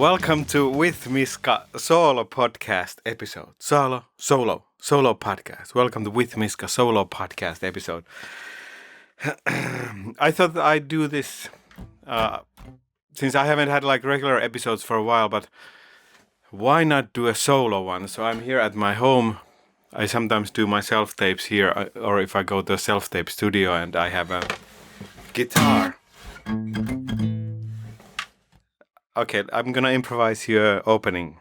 Welcome to With Miska Solo Podcast Episode. Solo Podcast. Welcome to With Miska Solo Podcast Episode. I thought that I'd do this since I haven't had like regular episodes for a while, but why not do a solo one? So I'm here at my home. I sometimes do my self-tapes here, or if I go to a self-tape studio and I have a guitar. Okay, I'm gonna improvise your opening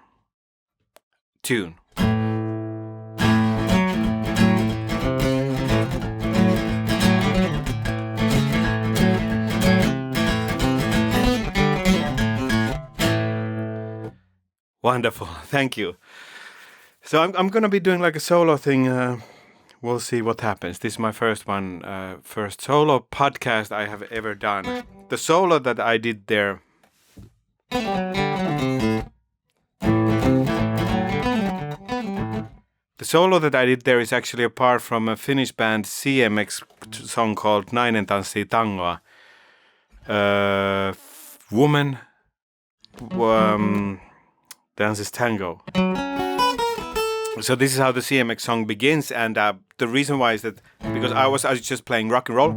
tune. Wonderful, thank you. So I'm gonna be doing like a solo thing. We'll see what happens. This is my first solo podcast I have ever done. The solo that I did there. The solo that I did there is actually a part from a Finnish Band CMX song called Nainen tanssii tangoa. Woman dances tango. So this is how the CMX song begins, and the reason why is that because I was just playing rock and roll.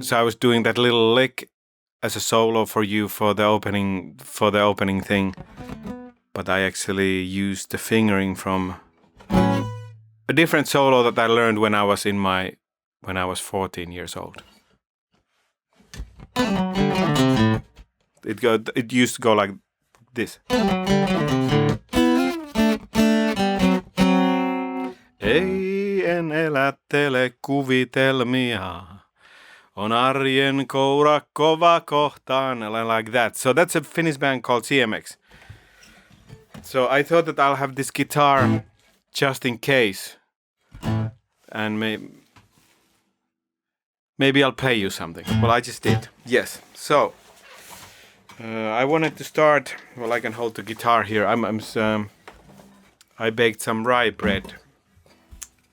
So I was doing that little lick as a solo for you for the opening thing, but I actually used the fingering from a different solo that I learned when I was 14 years old. It used to go like this. Ei en elättele kuvitelmia. On arjen koura kova kohtaan, like that. So that's a Finnish band called CMX. So I thought that I'll have this guitar just in case. And maybe I'll play you something. Well, I just did. Yes. So I wanted to start. Well, I can hold the guitar here. I baked some rye bread.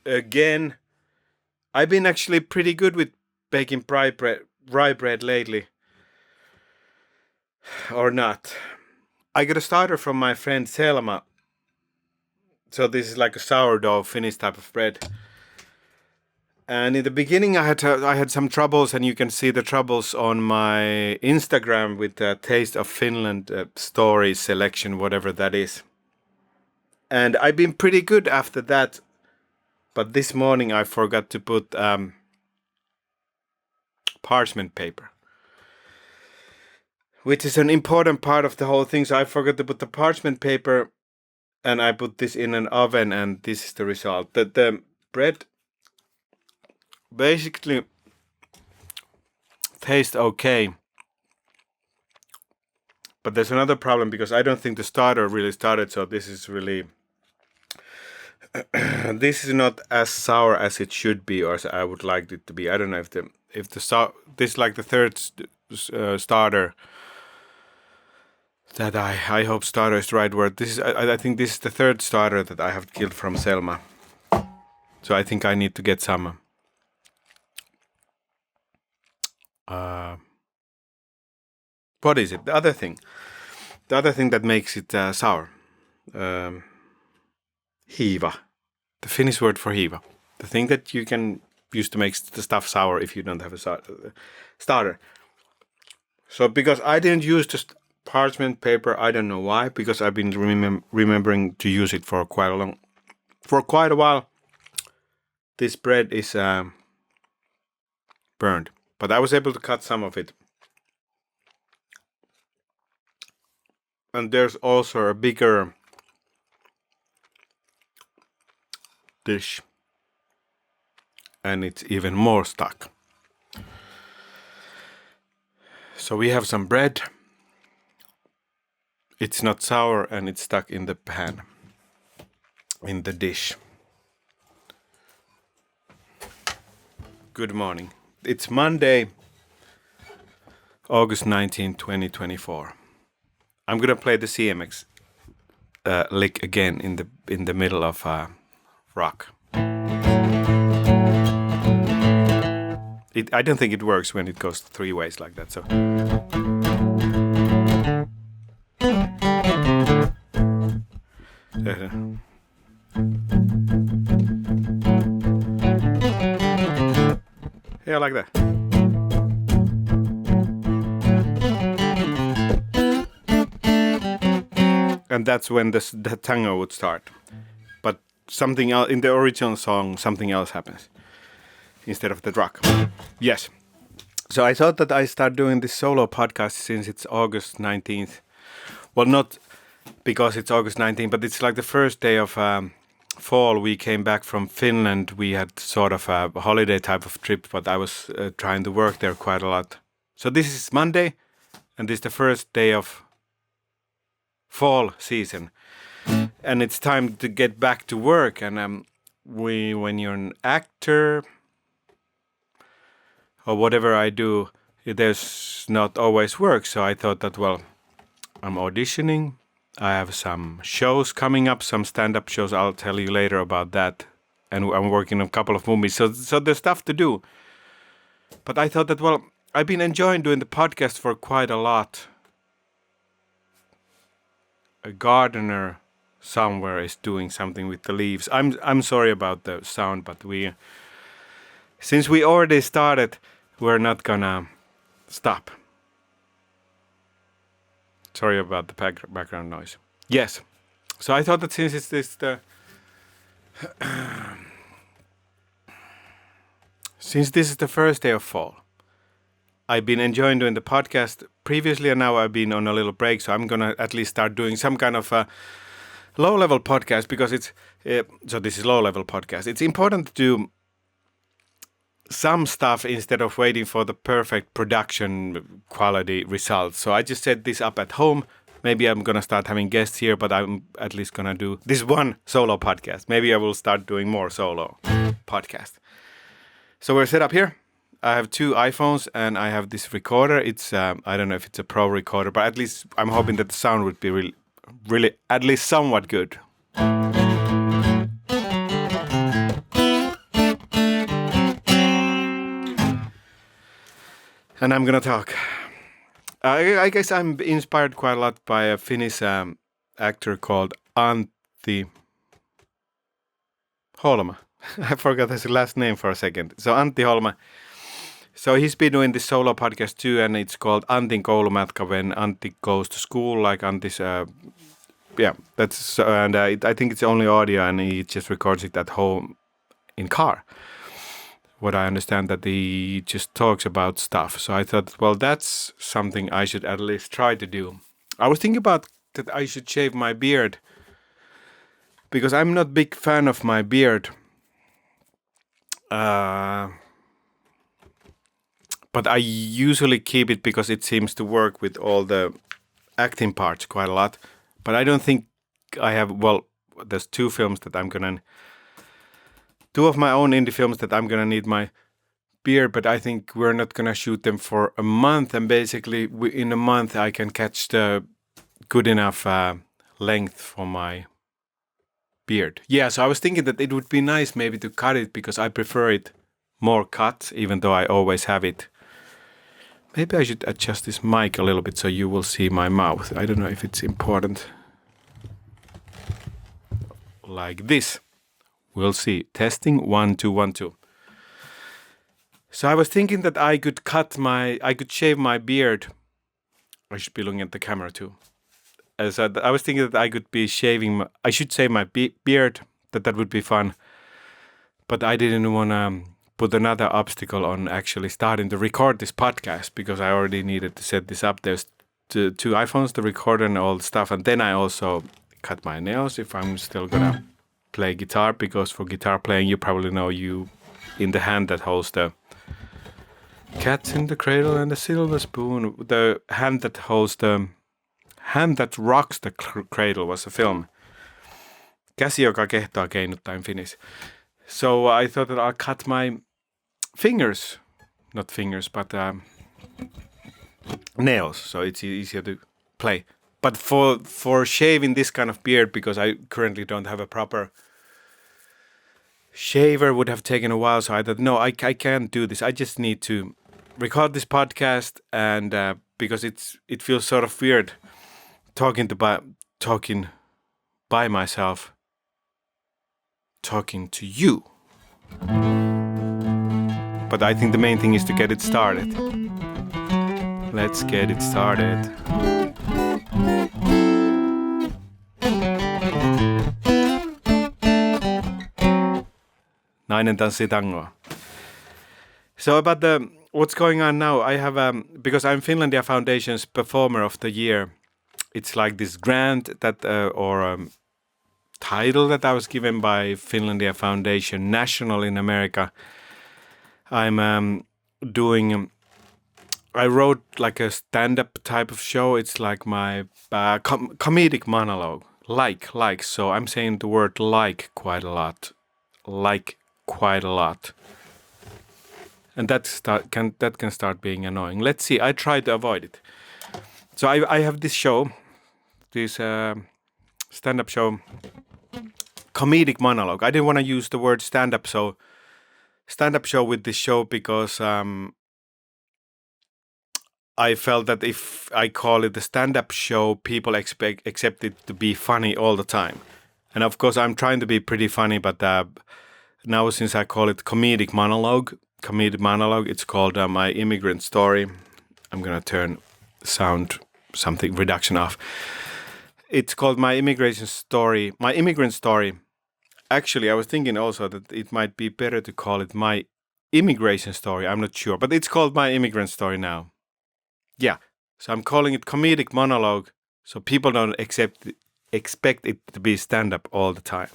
Again, I've been actually pretty good with baking rye bread lately. Or not. I got a starter from my friend Selma. So this is like a sourdough Finnish type of bread. And in the beginning I had some troubles, and you can see the troubles on my Instagram with the Taste of Finland story selection, whatever that is. And I've been pretty good after that. But this morning I forgot to put parchment paper, which is an important part of the whole thing. So I forgot to put the parchment paper, and I put this in an oven, and this is the result. The bread basically tastes okay, but there's another problem because I don't think the starter really started. So this is really this is not as sour as it should be, or as I would like it to be. I don't know if this is like the third starter that I hope starter is the right word. This is I think this is the third starter that I have killed from Selma. So I think I need to get some what is it? The other thing that makes it sour. Hiiva. The Finnish word for hiiva. The thing that you can use to make the stuff sour if you don't have a starter. So because I didn't use the parchment paper, I don't know why, because I've been remembering to use it for quite a while. This bread is burned, but I was able to cut some of it. And there's also a bigger dish, and it's even more stuck. So we have some bread. It's not sour, and it's stuck in the pan, in the dish. Good morning. It's Monday, August 19, 2024. I'm gonna play the CMX lick again in the middle of rock. I don't think it works when it goes 3 ways like that. So. Yeah, like that. And that's when the tango would start. But something else in the original song, something else happens instead of the rock. Yes. So I thought that I start doing this solo podcast since it's August 19th. Well, not because it's August 19th, but it's like the first day of fall. We came back from Finland. We had sort of a holiday type of trip, but I was trying to work there quite a lot. So this is Monday, and this is the first day of fall season. And it's time to get back to work. And when you're an actor or whatever I do, there's not always work. So I thought that, well, I'm auditioning. I have some shows coming up, some stand-up shows. I'll tell you later about that. And I'm working on a couple of movies. So there's stuff to do. But I thought that, well, I've been enjoying doing the podcast for quite a lot. A gardener somewhere is doing something with the leaves. I'm sorry about the sound, but since we already started, we're not gonna stop. Sorry about the background noise. Yes. So I thought that since this is the first day of fall, I've been enjoying doing the podcast previously, and now I've been on a little break. So I'm gonna at least start doing some kind of a low-level podcast because it's so this is low-level podcast. It's important to do some stuff instead of waiting for the perfect production quality results. So I just set this up at home. Maybe I'm gonna start having guests here, but I'm at least gonna do this one solo podcast. Maybe I will start doing more solo podcasts. So we're set up here. I have 2 iPhones and I have this recorder. It's I don't know if it's a pro recorder, but at least I'm hoping that the sound would be really at least somewhat good. And I'm gonna talk. I guess I'm inspired quite a lot by a Finnish actor called Antti Holma. I forgot his last name for a second. So Antti Holma. So he's been doing this solo podcast too, and it's called Antin koulumatka, when Antti goes to school, like Antti's. And I think it's only audio, and he just records it at home in car. What I understand that he just talks about stuff. So I thought, well, that's something I should at least try to do. I was thinking about that I should shave my beard because I'm not a big fan of my beard. But I usually keep it because it seems to work with all the acting parts quite a lot. But I don't think I have, well, there's 2 films that I'm gonna... 2 of my own indie films that I'm gonna need my beard, but I think we're not gonna shoot them for a month, and basically in a month I can catch the good enough length for my beard. Yeah, so I was thinking that it would be nice maybe to cut it because I prefer it more cut, even though I always have it. Maybe I should adjust this mic a little bit so you will see my mouth. I don't know if it's important. Like this. We'll see. Testing 1 2 1 2. So I was thinking that I could shave my beard. I should be looking at the camera too. So I was thinking that I could be shaving. I should shave my beard. That would be fun. But I didn't want to put another obstacle on actually starting to record this podcast because I already needed to set this up. There's 2 iPhones, the recorder and all the stuff, and then I also cut my nails if I'm still gonna play guitar, because for guitar playing you probably know you in the hand that holds the Cats in the Cradle and the Silver Spoon, the hand that holds the hand that rocks the cradle was a film. Käsi, joka kehtaa keinuttaa in Finnish. So I thought that I'll cut my fingers, not fingers, but nails, so it's easier to play. But for shaving this kind of beard, because I currently don't have a proper shaver would have taken a while. So I thought, no, I can't do this. I just need to record this podcast, and because it feels sort of weird talking by myself, talking to you. But I think the main thing is to get it started. Let's get it started. Nainen tanssii tangoa. So about what's going on now, I have because I'm Finlandia Foundation's Performer of the Year. It's like this grant that title that I was given by Finlandia Foundation National in America. I'm doing. I wrote like a stand-up type of show. It's like my comedic monologue. Like. So I'm saying the word like quite a lot. Like quite a lot. And that can start being annoying. Let's see. I try to avoid it. So I have this show, this stand-up show, comedic monologue. I didn't want to use the word stand-up show with this show because I felt that if I call it a stand-up show, people accept it to be funny all the time. And of course, I'm trying to be pretty funny, but now since I call it comedic monologue, it's called My Immigrant Story. I'm going to turn sound something reduction off. It's called My Immigrant Story. Actually, I was thinking also that it might be better to call it My Immigration Story. I'm not sure, but it's called My Immigrant Story now. Yeah, so I'm calling it comedic monologue, so people don't expect it to be stand-up all the time.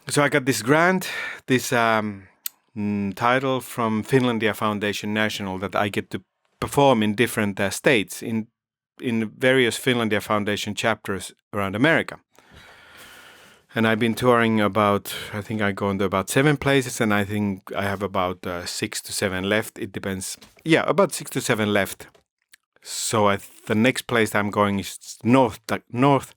So I got this grant, this title from Finlandia Foundation National that I get to perform in different states, in various Finlandia Foundation chapters around America. And I've been touring I think I go into about 7 places, and I think I have about 6 to 7 left. It depends. Yeah, about 6 to 7 left. So the next place I'm going is North Dakota.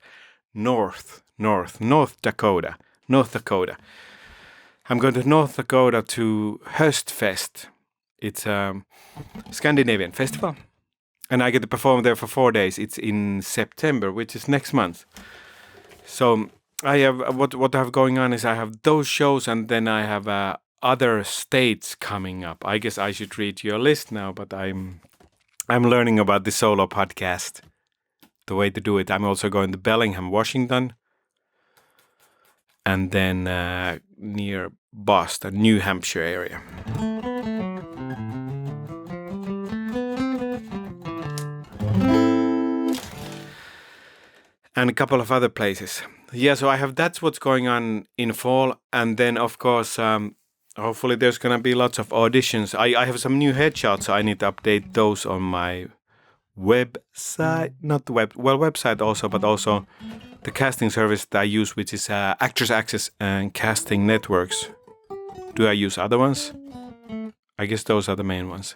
I'm going to North Dakota to Höstfest. It's a Scandinavian festival. And I get to perform there for 4 days. It's in September, which is next month. So I have what I have going on is I have those shows, and then I have other states coming up. I guess I should read your list now, but I'm learning about the solo podcast, the way to do it. I'm also going to Bellingham, Washington, and then near Boston, New Hampshire area. And a couple of other places. Yeah, so that's what's going on in fall. And then, of course, hopefully there's going to be lots of auditions. I have some new headshots, so I need to update those on my website. Website also, but also the casting service that I use, which is Actors Access and Casting Networks. Do I use other ones? I guess those are the main ones.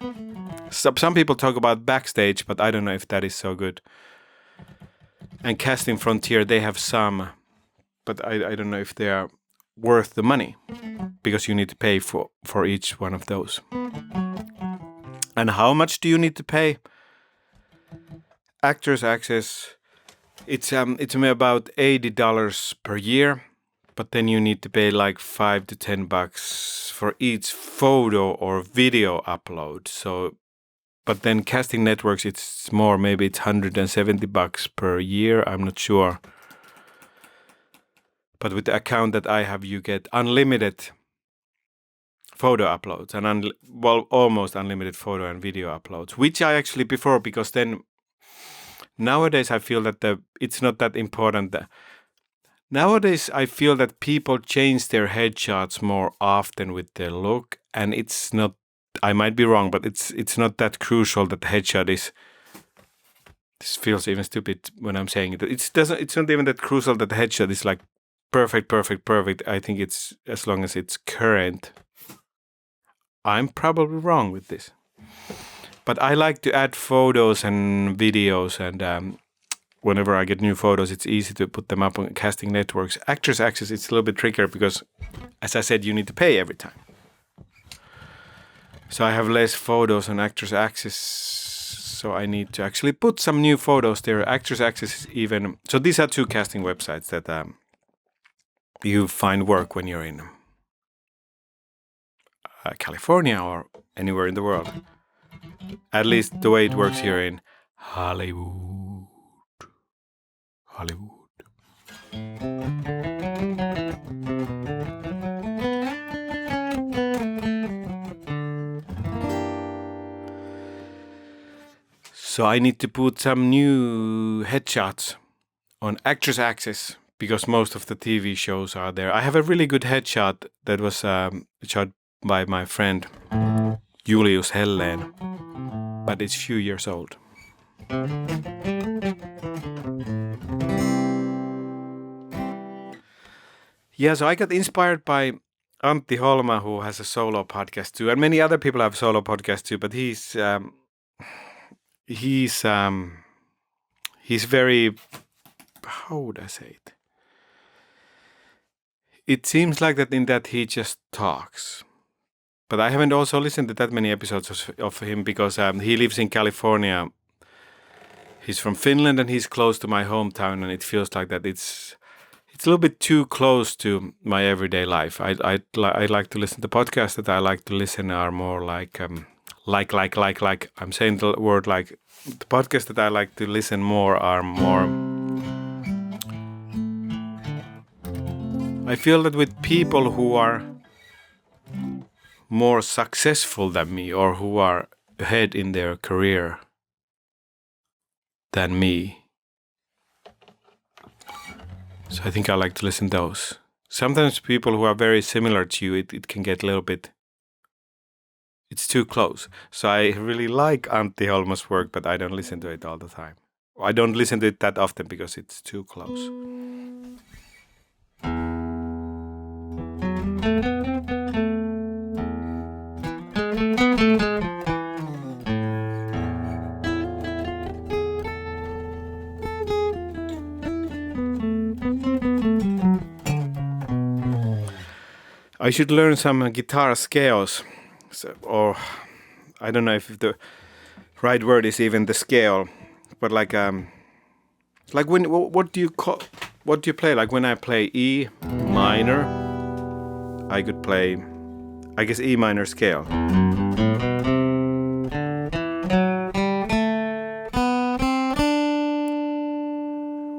Some people talk about Backstage, but I don't know if that is so good. And Casting Frontier, they have some, but I don't know if they are worth the money, because you need to pay for each one of those. And how much do you need to pay? Actors Access, it's about $80 per year, but then you need to pay like $5 to $10 for each photo or video upload. So, but then Casting Networks, it's more, maybe it's $170 per year. I'm not sure. But with the account that I have, you get unlimited photo uploads and almost unlimited photo and video uploads, which I actually prefer, because then nowadays I feel that it's not that important. Nowadays I feel that people change their headshots more often with their look, and it's not. I might be wrong, but it's not that crucial that the headshot is. This feels even stupid when I'm saying it. It's not even that crucial that the headshot is like perfect. I think it's as long as it's current. I'm probably wrong with this, but I like to add photos and videos and whenever I get new photos, it's easy to put them up on casting networks. Actors Access, it's a little bit trickier because, as I said, you need to pay every time. So I have less photos on Actors Access, so I need to actually put some new photos there. Actors Access is even... So these are two casting websites that you find work when you're in California or anywhere in the world. At least the way it works here in Hollywood. So I need to put some new headshots on Actors Access because most of the TV shows are there. I have a really good headshot that was shot by my friend Julius Hellén, but it's few years old. Yeah, so I got inspired by Antti Holma, who has a solo podcast too, and many other people have solo podcasts too, but he's very, how would I say it? It seems like that in that he just talks. But I haven't also listened to that many episodes of him because he lives in California. He's from Finland and he's close to my hometown, and it feels like that it's a little bit too close to my everyday life. I like to listen to podcasts that I like to listen are more like I'm saying the word like the podcasts that I like to listen more are more. I feel that with people who are more successful than me or who are ahead in their career than me. So I think I like to listen to those. Sometimes people who are very similar to you, it can get a little bit, it's too close. So I really like Antti Holma's work, but I don't listen to it all the time. I don't listen to it that often because it's too close. I should learn some guitar scales, or I don't know if the right word is even the scale, but like when what do you play? Like when I play E minor, I could play, I guess, E minor scale.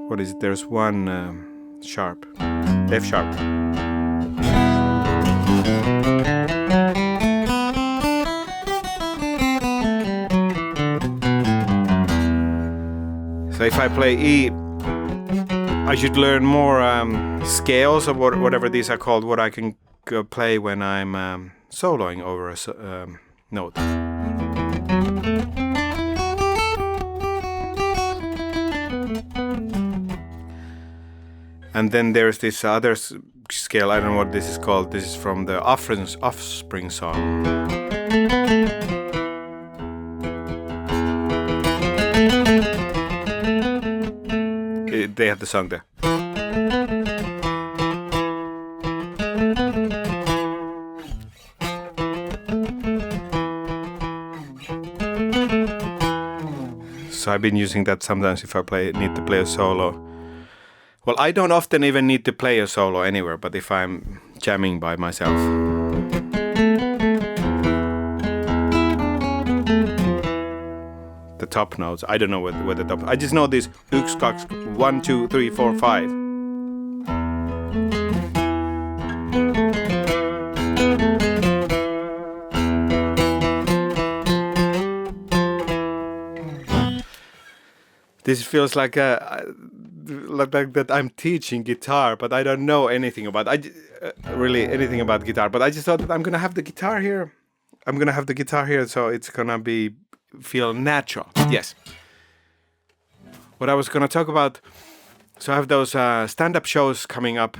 What is it? There's one sharp, F sharp. So if I play E, I should learn more scales or whatever these are called, what I can play when I'm soloing over a note. And then there's this other scale, I don't know what this is called. This is from the Offspring song. They have the song there. So I've been using that sometimes if I need to play a solo. Well, I don't often even need to play a solo anywhere, but if I'm jamming by myself. The top notes, I don't know where the top. I just know this 1, 2, 3, 4, 5. This feels like that I'm teaching guitar, but I don't know anything about really anything about guitar. But I just thought that I'm gonna have the guitar here. So it's gonna feel natural. Yes. What I was gonna talk about. So I have those stand-up shows coming up,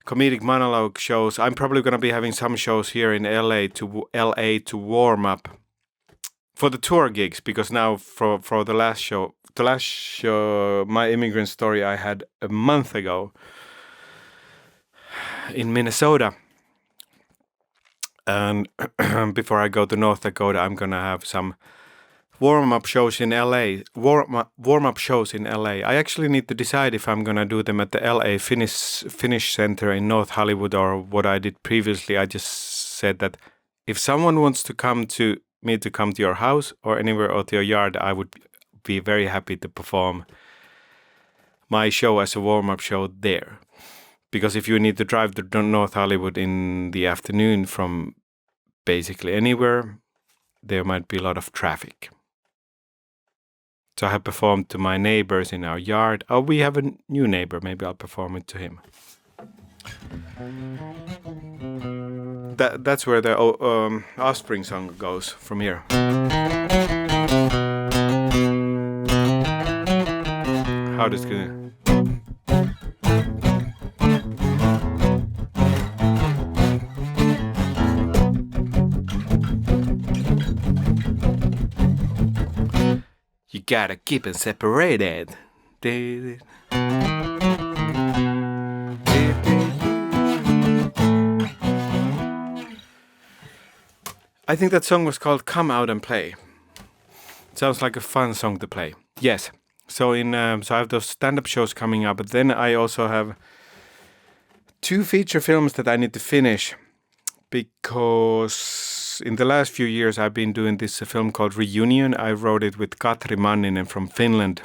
comedic monologue shows. I'm probably gonna be having some shows here in LA to warm up for the tour gigs, because now for the last show, the last show, my immigrant story, I had a month ago in Minnesota. And before I go to North Dakota, I'm gonna have some warm-up shows in LA. Warm-up shows in LA. I actually need to decide if I'm gonna do them at the LA Finnish Center in North Hauliwood or what I did previously. I just said that if someone wants to come to your house or anywhere or to your yard, I would be very happy to perform my show as a warm-up show there. Because if you need to drive to North Hauliwood in the afternoon from basically anywhere, there might be a lot of traffic. So I have performed to my neighbors in our yard. Oh, we have a new neighbor. Maybe I'll perform it to him. That's where the Offspring song goes from here. How does it? You gotta keep it separated. I think that song was called "Come Out and Play." It sounds like a fun song to play. Yes. So so I have those stand-up shows coming up, but then I also have 2 feature films that I need to finish because in the last few years I've been doing this film called Reunion. I wrote it with Katri Manninen from Finland,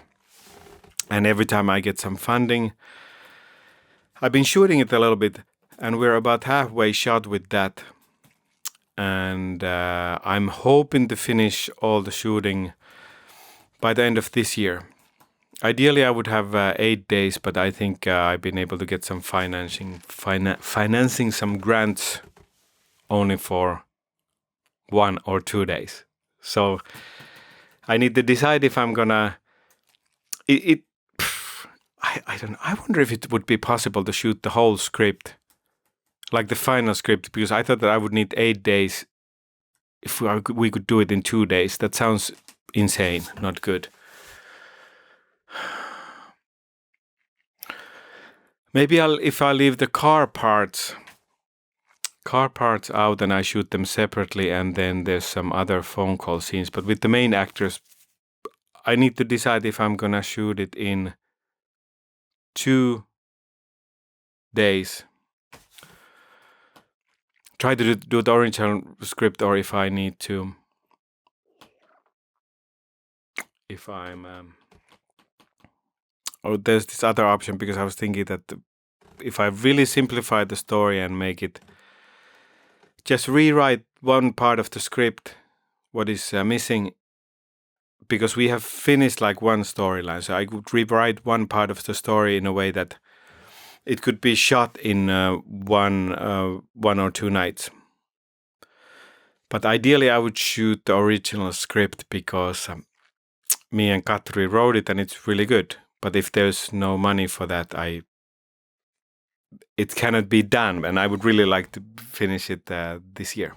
and every time I get some funding, I've been shooting it a little bit, and we're about halfway shot with that. And I'm hoping to finish all the shooting by the end of this year. Ideally, I would have 8 days, but I think I've been able to get some financing some grants only for 1 or 2 days. So I need to decide if I'm gonna. I don't know. I wonder if it would be possible to shoot the whole script. Like the final script, because I thought that I would need 8 days. If we could do it in 2 days, that sounds insane, not good. Maybe if I leave the car parts out and I shoot them separately, and then there's some other phone call scenes. But with the main actors, I need to decide if I'm gonna shoot it in 2 days. Try to do the original script, or if I need to, or there's this other option, because I was thinking that if I really simplify the story and make it, just rewrite one part of the script, what is missing, because we have finished like one storyline, so I could rewrite one part of the story in a way that it could be shot in one or 2 nights. But ideally, I would shoot the original script because me and Katri wrote it and it's really good. But if there's no money for that, it cannot be done. And I would really like to finish it this year.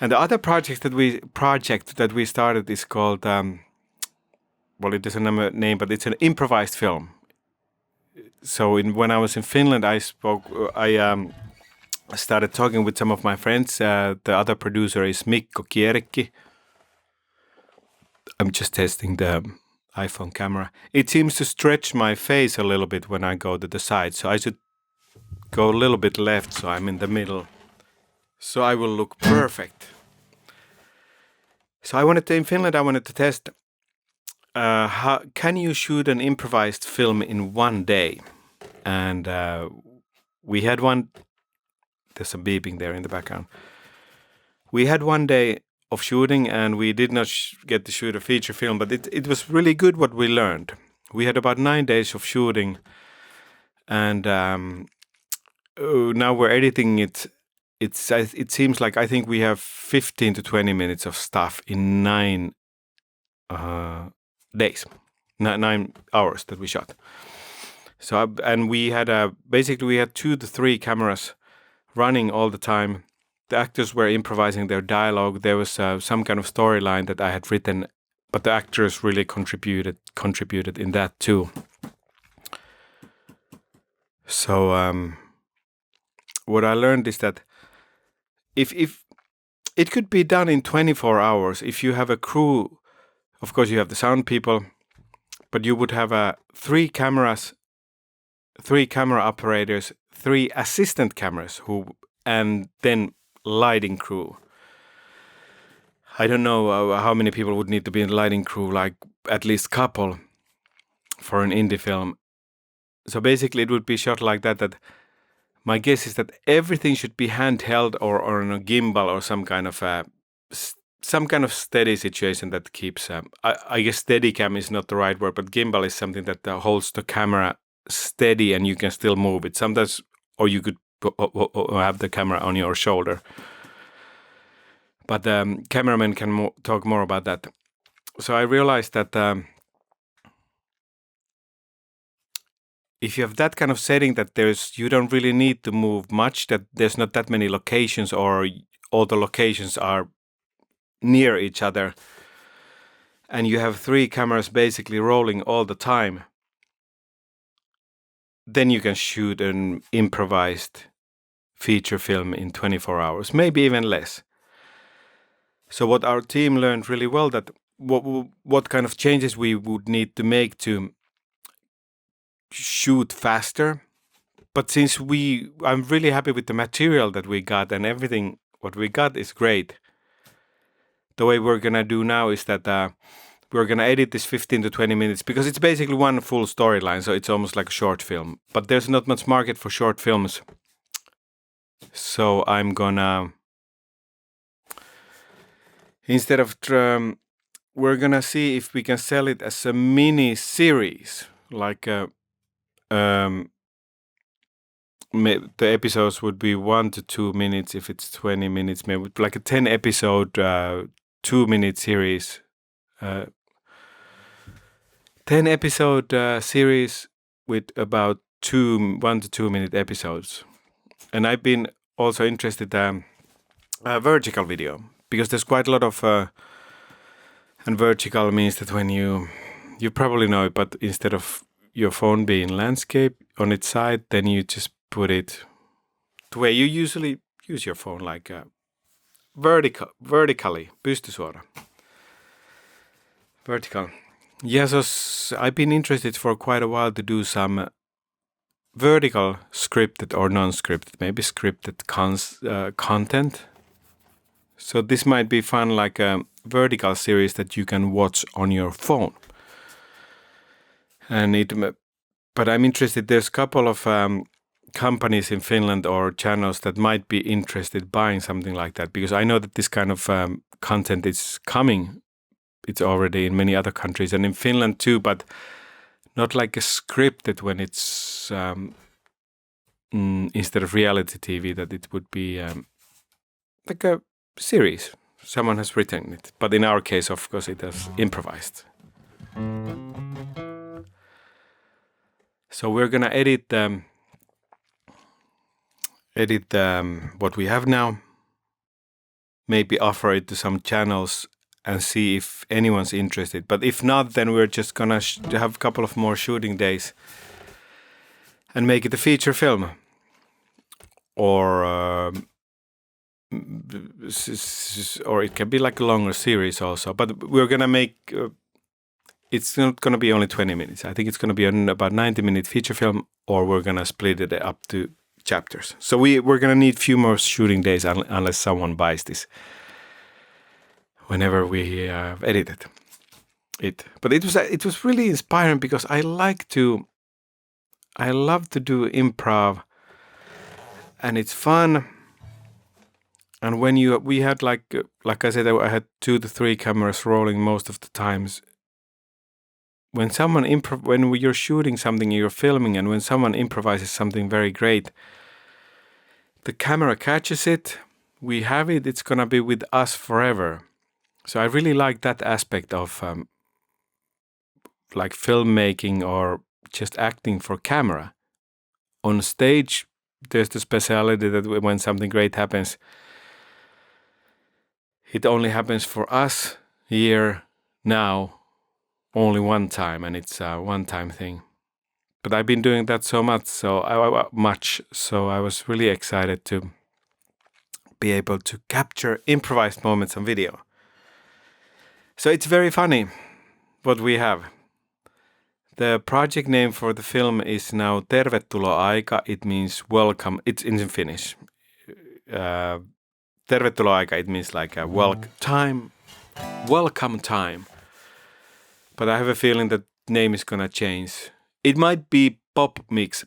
And the other project that we started is called, it doesn't have a name, but it's an improvised film. So when I was in Finland, I started talking with some of my friends. The other producer is Mikko Kierikki. I'm just testing the iPhone camera. It seems to stretch my face a little bit when I go to the side. So I should go a little bit left so I'm in the middle. So I will look perfect. So in Finland, I wanted to test how can you shoot an improvised film in 1 day? And we had one. There's some beeping there in the background. We had 1 day of shooting, and we did not get to shoot a feature film, but it was really good what we learned. We had about 9 days of shooting, and now we're editing it. It seems like I think we have 15 to 20 minutes of stuff in 9 days, 9 hours that we shot. So and we had basically we had 2 to 3 cameras running all the time. The actors were improvising their dialogue. There was some kind of storyline that I had written but the actors really contributed in that too. So what I learned is that if it could be done in 24 hours if you have a crew. Of course, you have the sound people, but you would have 3 cameras, 3 camera operators, 3 assistant cameras, and then lighting crew. I don't know how many people would need to be in the lighting crew, like at least couple for an indie film. So basically it would be shot like that my guess is that everything should be handheld or on a gimbal or some kind of steady situation that keeps, I guess Steadicam is not the right word, but gimbal is something that holds the camera steady and you can still move it sometimes, or you could have the camera on your shoulder. But the cameraman can talk more about that. So I realized that if you have that kind of setting that you don't really need to move much, that there's not that many locations or all the locations are near each other, and you have 3 cameras basically rolling all the time, then you can shoot an improvised feature film in 24 hours, maybe even less. So what our team learned really well, that what kind of changes we would need to make to shoot faster. But since I'm really happy with the material that we got, and everything what we got is great. The way we're gonna do now is that we're gonna edit this 15 to 20 minutes, because it's basically one full storyline, so it's almost like a short film. But there's not much market for short films, so I'm gonna, instead of we're gonna see if we can sell it as a mini series, like the episodes would be 1 to 2 minutes. If it's 20 minutes, maybe like a 10 episode 2-minute series, 10 episode series with about 1 to 2 minute episodes. And I've been also interested vertical video, because there's quite a lot of and vertical means that when you probably know it, but instead of your phone being landscape on its side, then you just put it the way you usually use your phone, like vertically, pystysuora. Vertical. Yeah, so I've been interested for quite a while to do some vertical scripted or non-scripted, maybe scripted content. So this might be fun, like a vertical series that you can watch on your phone. But I'm interested, there's a couple of companies in Finland or channels that might be interested buying something like that, because I know that this kind of content is coming. It's already in many other countries and in Finland too, but not like a scripted, when it's instead of reality TV, that it would be like a series. Someone has written it, but in our case, of course, it is improvised. So we're gonna edit what we have now, maybe offer it to some channels and see if anyone's interested. But if not, then we're just gonna have a couple of more shooting days and make it a feature film, or it can be like a longer series also. But we're gonna make. It's not gonna be only 20 minutes. I think it's gonna be an about 90-minute feature film, or we're gonna split it up to chapters. So we're gonna need few more shooting days unless someone buys this. Whenever we edited it, but it was really inspiring, because I love to do improv, and it's fun. And when we had like I said, I had 2 to 3 cameras rolling most of the times. When when you're shooting something, you're filming, and when someone improvises something very great, the camera catches it, we have it, it's gonna be with us forever. So I really like that aspect of like filmmaking or just acting for camera. On stage, there's the speciality that when something great happens, it only happens for us here, now only one time, and it's a one-time thing. But I've been doing that so much, so I was really excited to be able to capture improvised moments on video. So it's very funny what we have. The project name for the film is now Tervetuloa aika. It means welcome. It's in Finnish. Tervetuloa aika, it means like a welcome time. But I have a feeling that name is gonna change. It might be pop mix.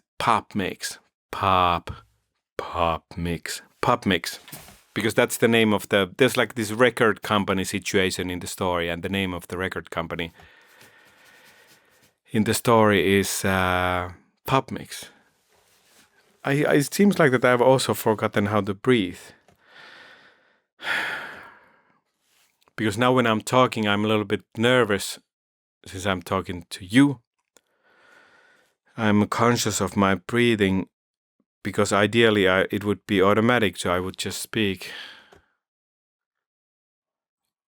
Because that's the name of there's like this record company situation in the story, and the name of the record company in the story is Pop Mix. It seems like that I've also forgotten how to breathe. Because now when I'm talking, I'm a little bit nervous since I'm talking to you. I'm conscious of my breathing because ideally it would be automatic, so I would just speak.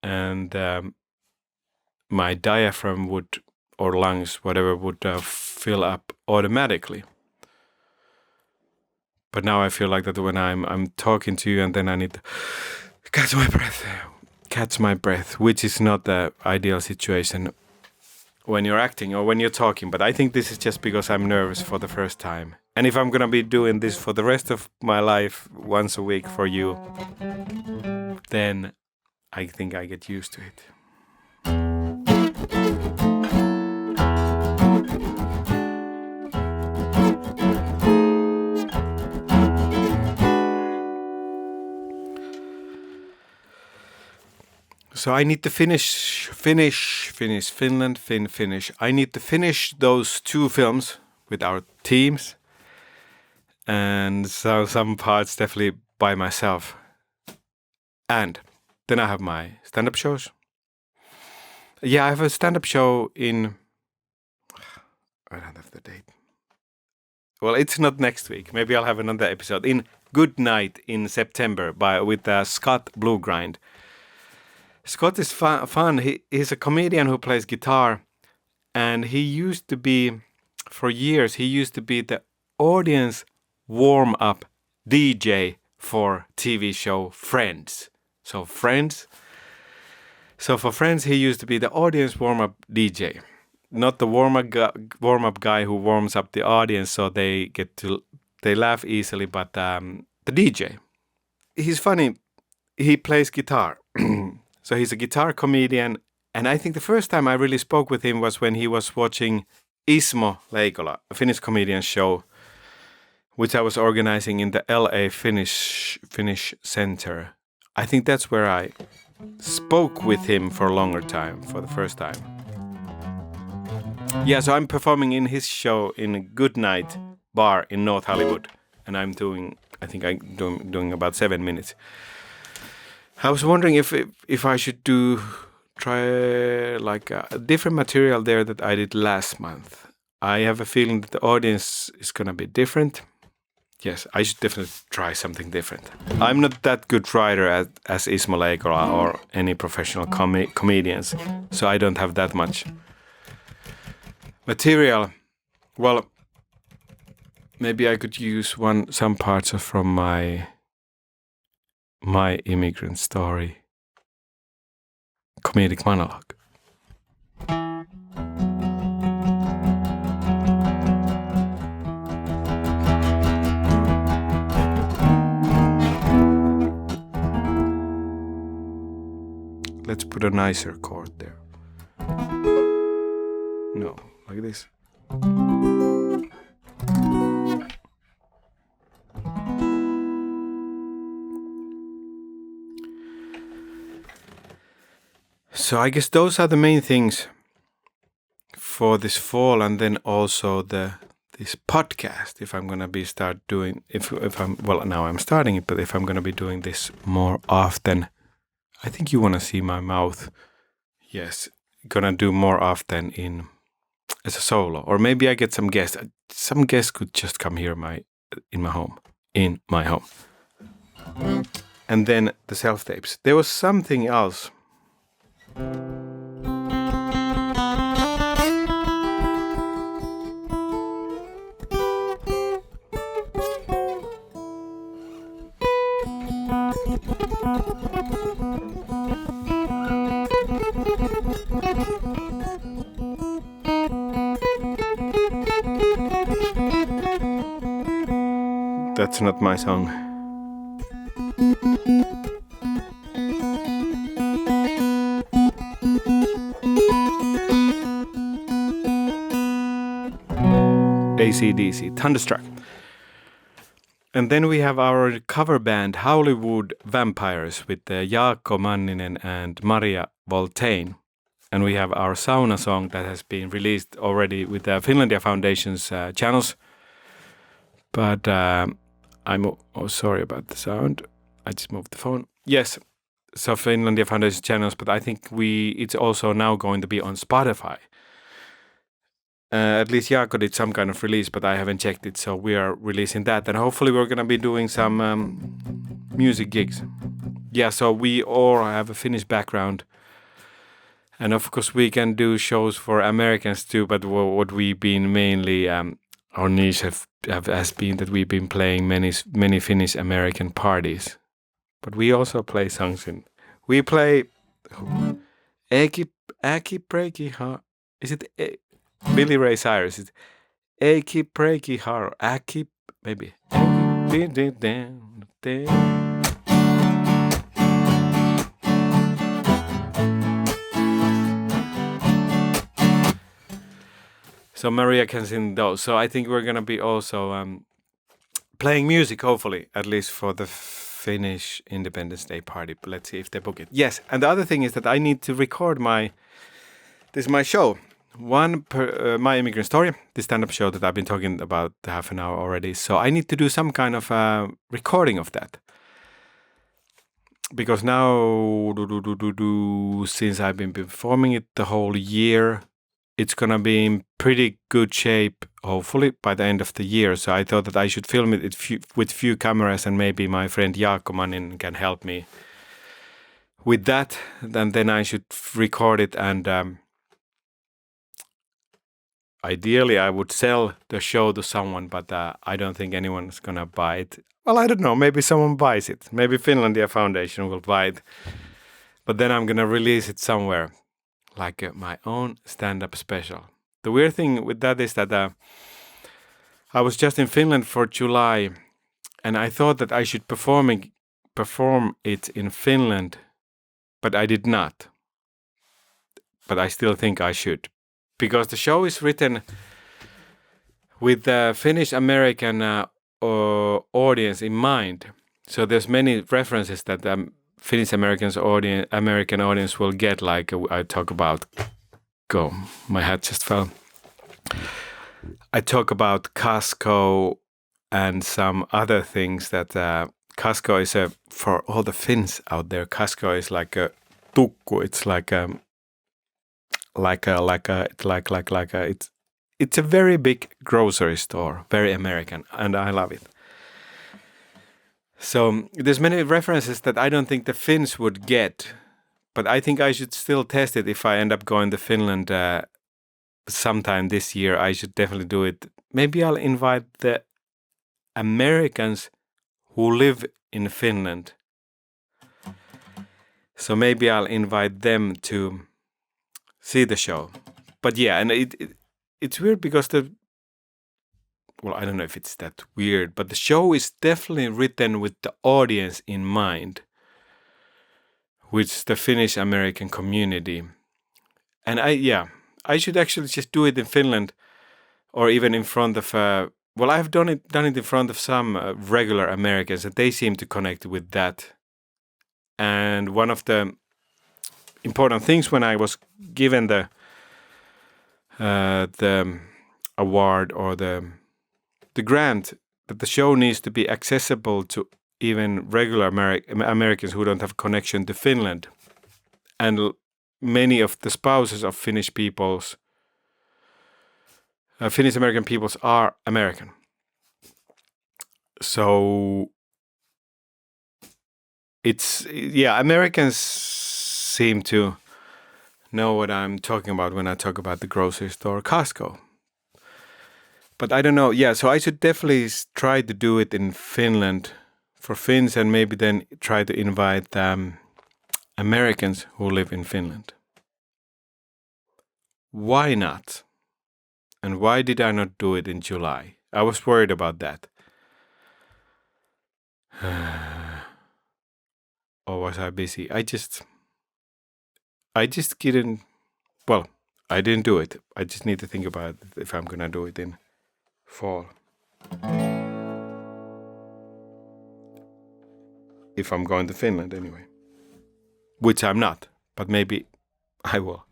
And my diaphragm would, or lungs, whatever, would fill up automatically. But now I feel like that when I'm talking to you, and then I need to catch my breath, which is not the ideal situation when you're acting or when you're talking. But I think this is just because I'm nervous for the first time. And if I'm gonna be doing this for the rest of my life, once a week for you, then I think I get used to it. So I need to finish. I need to finish those 2 films with our teams, and so some parts definitely by myself. And then I have my stand-up shows. Yeah, I have a stand-up show in... I don't have the date. Well, it's not next week. Maybe I'll have another episode. In Good Night in September with Scott Blugrind. Scott is fun. He's a comedian who plays guitar, and he used to be, for years, the audience warm-up DJ for TV show Friends. So for Friends, he used to be the audience warm-up DJ. Not the warm-up guy who warms up the audience so they laugh easily, but the DJ. He's funny. He plays guitar. So he's a guitar comedian, and I think the first time I really spoke with him was when he was watching Ismo Leikola, a Finnish comedian show, which I was organizing in the LA Finnish Center. I think that's where I spoke with him for a longer time, for the first time. Yeah, so I'm performing in his show in a Good Night bar in North Hauliwood, and I'm doing about 7 minutes. I was wondering if I should try like a different material there that I did last month. I have a feeling that the audience is gonna be different. Yes, I should definitely try something different. I'm not that good writer as Ismo Leikola or any professional comedians, so I don't have that much material. Well, maybe I could use some parts from my immigrant story comedic monologue. Let's put a nicer chord there. No, like this. So I guess those are the main things for this fall, and then also this podcast. If I'm gonna now I'm starting it, but if I'm gonna be doing this more often, I think you wanna see my mouth. Yes, gonna do more often as a solo, or maybe I get some guests. Some guests could just come here in my home. And then the self tapes. There was something else. That's not my song. AC/DC, Thunderstruck. And then we have our cover band Hauliwood Vampires with Jaakko Manninen and Maria Voltaine. And we have our Sauna song that has been released already with the Finlandia Foundation's channels. But I'm sorry about the sound. I just moved the phone. Yes, so Finlandia Foundation channels, but I think it's also now going to be on Spotify. At least Jaakko did some kind of release, but I haven't checked it, so we are releasing that. And hopefully we're going to be doing some music gigs. Yeah, so we all have a Finnish background. And of course we can do shows for Americans too, but what we've been mainly, our niche has been that we've been playing many Finnish American parties. But we also play songs we play Aki Breaky Heart. Is it Billy Ray Cyrus? It's Aki Breaky Heart. Aki, maybe. So Maria can sing those. So I think we're going to be also playing music, hopefully, at least for the Finnish Independence Day party. But let's see if they book it. Yes, and the other thing is that I need to record my show. My Immigrant Story, the stand-up show that I've been talking about half an hour already. So I need to do some kind of recording of that. Because now, since I've been performing it the whole year, it's going to be in pretty good shape, hopefully, by the end of the year. So I thought that I should film it with few cameras, and maybe my friend Jaakko Manninen can help me with that. And then I should record it, and ideally I would sell the show to someone, but I don't think anyone's going to buy it. Well, I don't know. Maybe someone buys it. Maybe Finlandia Foundation will buy it. But then I'm going to release it somewhere. Like my own stand-up special. The weird thing with that is that I was just in Finland for July, and I thought that I should perform it in Finland, but I did not. But I still think I should, because the show is written with the Finnish-American audience in mind. So there's many references that Finnish American audience will get, like I talk about. My hat just fell. I talk about Costco and some other things that Costco is for all the Finns out there. Costco is like a tukku. It's it's a very big grocery store, very American, and I love it. So there's many references that I don't think the Finns would get, but I think I should still test it if I end up going to Finland sometime this year. I should definitely do it. Maybe I'll invite the Americans who live in Finland. So maybe I'll invite them to see the show. But yeah, and it's weird because I don't know if it's that weird, but the show is definitely written with the audience in mind, which is the Finnish American community. And I should actually just do it in Finland, or even in front of I've done it in front of some regular Americans, and they seem to connect with that. And one of the important things when I was given the award or the grant, that the show needs to be accessible to even regular Americans who don't have connection to Finland. And many of the spouses of Finnish American peoples are American. So Americans seem to know what I'm talking about when I talk about the grocery store Costco. But I don't know. Yeah, so I should definitely try to do it in Finland for Finns and maybe then try to invite Americans who live in Finland. Why not? And why did I not do it in July? I was worried about that. Or was I busy? I just didn't, well, I didn't do it. I just need to think about it if I'm gonna do it in fall. If I'm going to Finland anyway. Which I'm not, but maybe I will.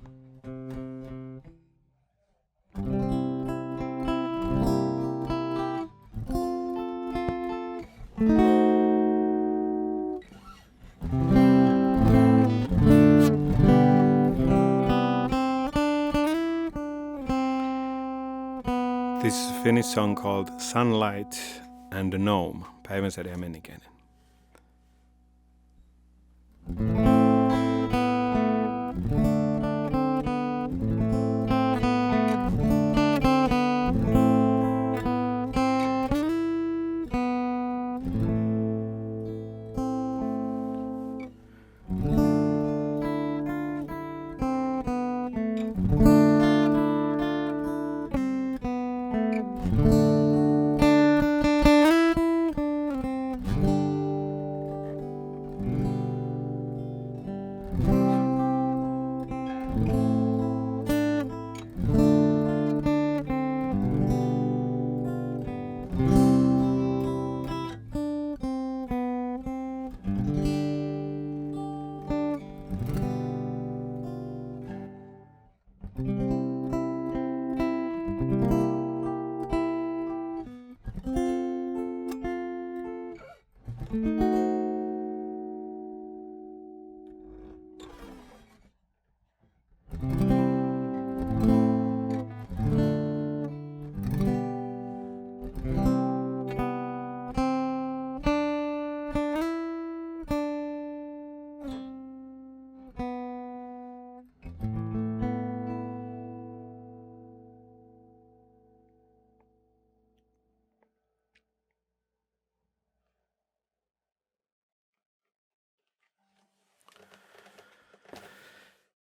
This is a Finnish song called Sunlight and the Gnome. Päivänsäde ja menikäinen.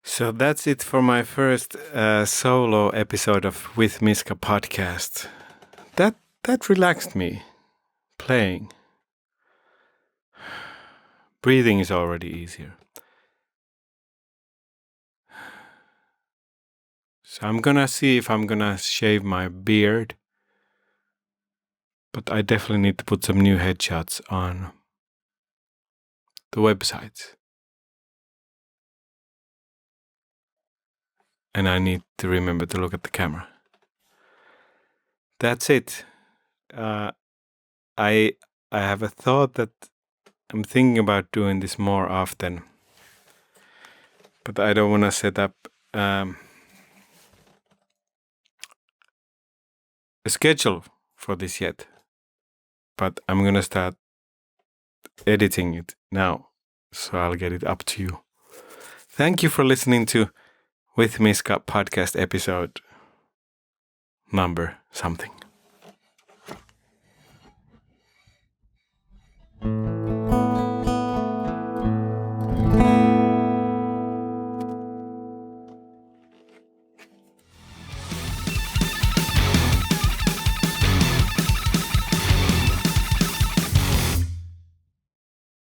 So that's it for my first solo episode of With Miska podcast. That relaxed me, playing. Breathing is already easier. So I'm gonna see if I'm gonna shave my beard. But I definitely need to put some new headshots on the website. And I need to remember to look at the camera. That's it. I have a thought that I'm thinking about doing this more often. But I don't want to set up a schedule for this yet. But I'm going to start editing it now. So I'll get it up to you. Thank you for listening to With Miska Podcast Episode number something.